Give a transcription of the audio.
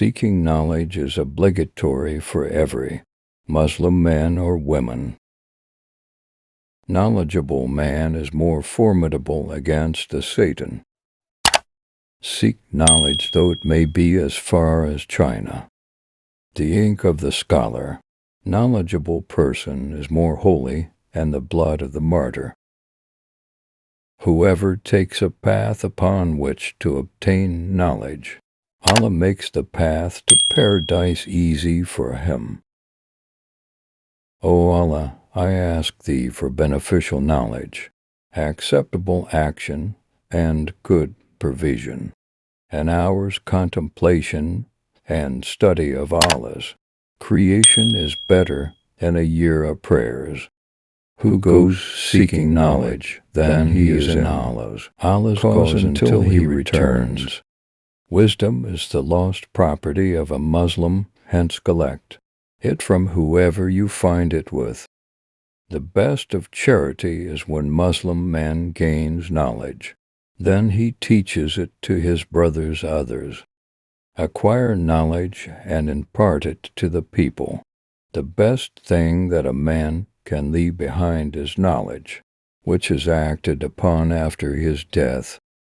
Seeking knowledge is obligatory for every Muslim man or woman. Knowledgeable man is more formidable against the Satan. Seek knowledge, though it may be as far as China. The ink of the scholar, knowledgeable person is more holy than the blood of the martyr. Whoever takes a path upon which to obtain knowledge, Allah makes the path to paradise easy for him. O Allah, I ask Thee for beneficial knowledge, acceptable action, and good provision, an hour's contemplation and study of Allah's creation is better than a year of prayers. Who goes seeking knowledge, then he is in Allah's cause until he returns. Wisdom is the lost property of a Muslim, hence collect it from whoever you find it with. The best of charity is when Muslim man gains knowledge, then he teaches it to his brothers others. Acquire knowledge and impart it to the people. The best thing that a man can leave behind is knowledge, which is acted upon after his death.